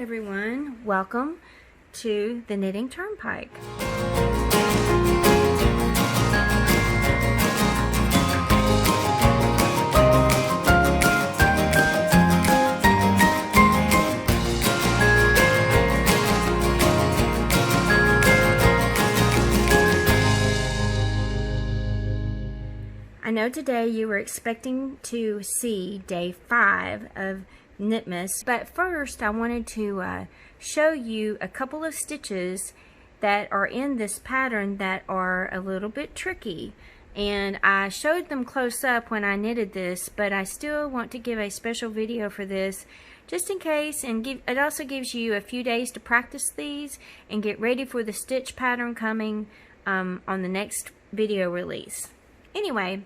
everyone, welcome to the Knitting Turnpike. I know today you were expecting to see day 5 of Knitmas, but first I wanted to show you a couple of stitches that are in this pattern that are a little bit tricky, and I showed them close up when I knitted this, but I still want to give a special video for this just in case, and it also gives you a few days to practice these and get ready for the stitch pattern coming on the next video release. Anyway,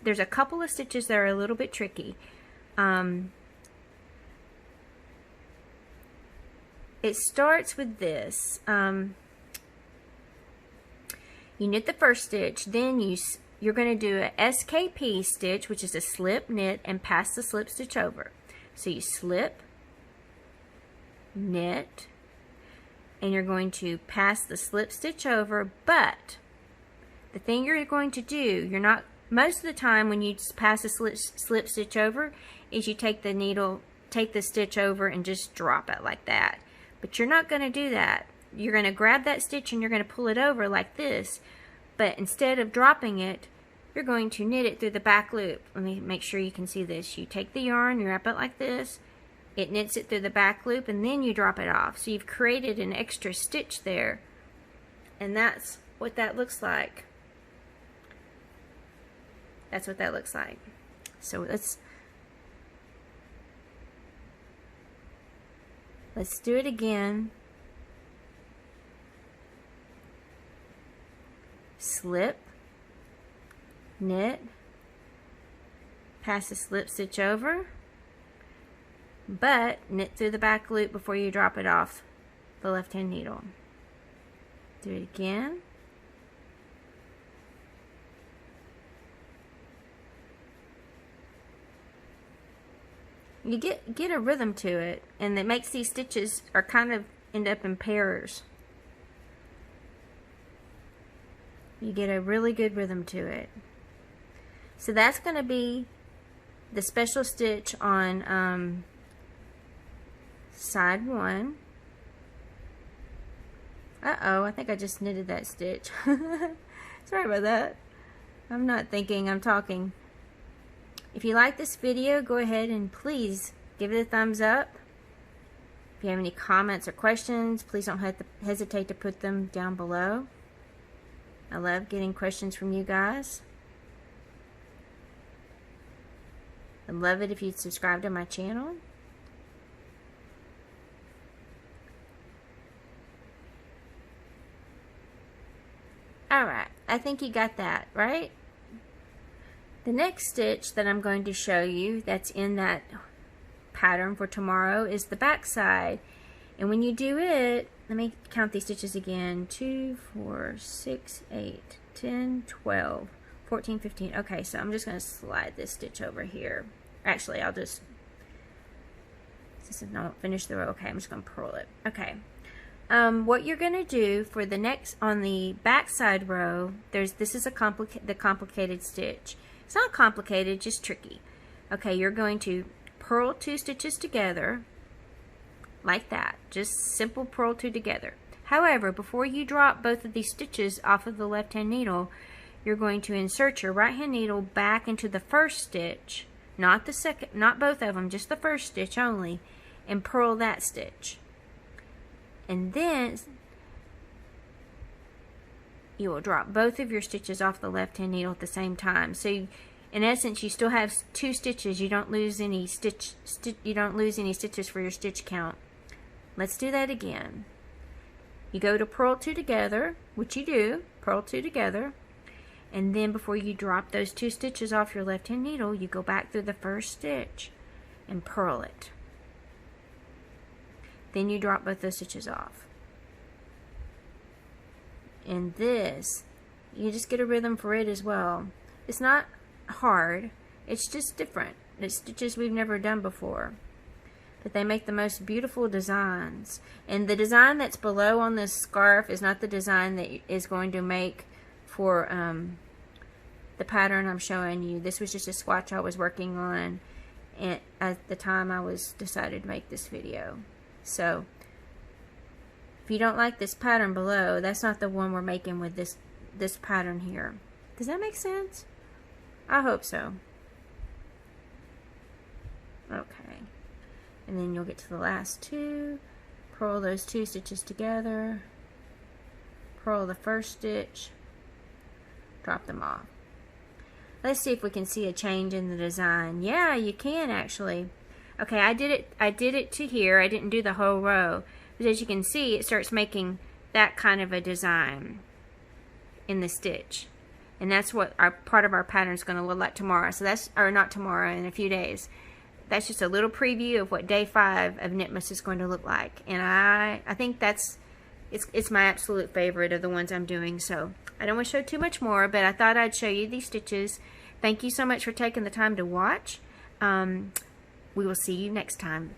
there's a couple of stitches that are a little bit tricky. It starts with this. You knit the first stitch, then you're going to do a SKP stitch, which is a slip, knit, and pass the slip stitch over. So you slip, knit, and you're going to pass the slip stitch over, but the thing you're going to do, most of the time when you pass a slip stitch over, is you take the stitch over and just drop it like that. But you're not going to do that. You're going to grab that stitch and you're going to pull it over like this, but instead of dropping it, you're going to knit it through the back loop. Let me make sure you can see this. You take the yarn, you wrap it like this, it knits it through the back loop, and then you drop it off. So you've created an extra stitch there, and that's what that looks like. That's what that looks like. So let's do it again. Slip, knit, pass the slip stitch over, but knit through the back loop before you drop it off the left hand needle. Do it again. You get a rhythm to it, and it makes these stitches end up in pairs. You get a really good rhythm to it. So that's going to be the special stitch on side 1. Uh-oh, I think I just knitted that stitch. Sorry about that. I'm not thinking, I'm talking. If you like this video, go ahead and please give it a thumbs up. If you have any comments or questions, please don't hesitate to put them down below. I love getting questions from you guys. I'd love it if you'd subscribe to my channel. Alright, I think you got that, right? The next stitch that I'm going to show you that's in that pattern for tomorrow is the back side. And when you do it, let me count these stitches again. 2, 4, 6, 8, 10, 12, 14, 15. Okay, so I'm just going to slide this stitch over here. Actually, I'll just, since I don't finish the row, okay, I'm just going to purl it. Okay. What you're going to do for the next, on the back side row, this is the complicated stitch. It's not complicated, just tricky. Okay, you're going to purl 2 stitches together like that. Just simple purl 2 together. However, before you drop both of these stitches off of the left hand needle, you're going to insert your right hand needle back into the first stitch, not the second, not both of them, just the first stitch only, and purl that stitch. And then you will drop both of your stitches off the left hand needle at the same time. So in essence, you still have 2 stitches. You don't lose any you don't lose any stitches for your stitch count. Let's do that again. You go to purl 2 together, which you do, purl 2 together, and then before you drop those 2 stitches off your left hand needle, you go back through the first stitch and purl it. Then you drop both those stitches off. And this, you just get a rhythm for it as well. It's not hard, it's just different. It's stitches we've never done before. but they make the most beautiful designs. And the design that's below on this scarf is not the design that is going to make for the pattern I'm showing you. This was just a swatch I was working on at the time I was decided to make this video. So if you don't like this pattern below, that's not the one we're making with this pattern here. Does that make sense? I hope so. Okay, and then you'll get to the last two, purl those two stitches together, purl the first stitch, drop them off. Let's see if we can see a change in the design. Yeah, you can actually. Okay, I did it to here. I didn't do the whole row, but as you can see, it starts making that kind of a design in the stitch. And that's what our part of our pattern is going to look like tomorrow. So that's, or not tomorrow, in a few days. That's just a little preview of what day 5 of Knitmas is going to look like. And I think it's my absolute favorite of the ones I'm doing. So I don't want to show too much more, but I thought I'd show you these stitches. Thank you so much for taking the time to watch. We will see you next time.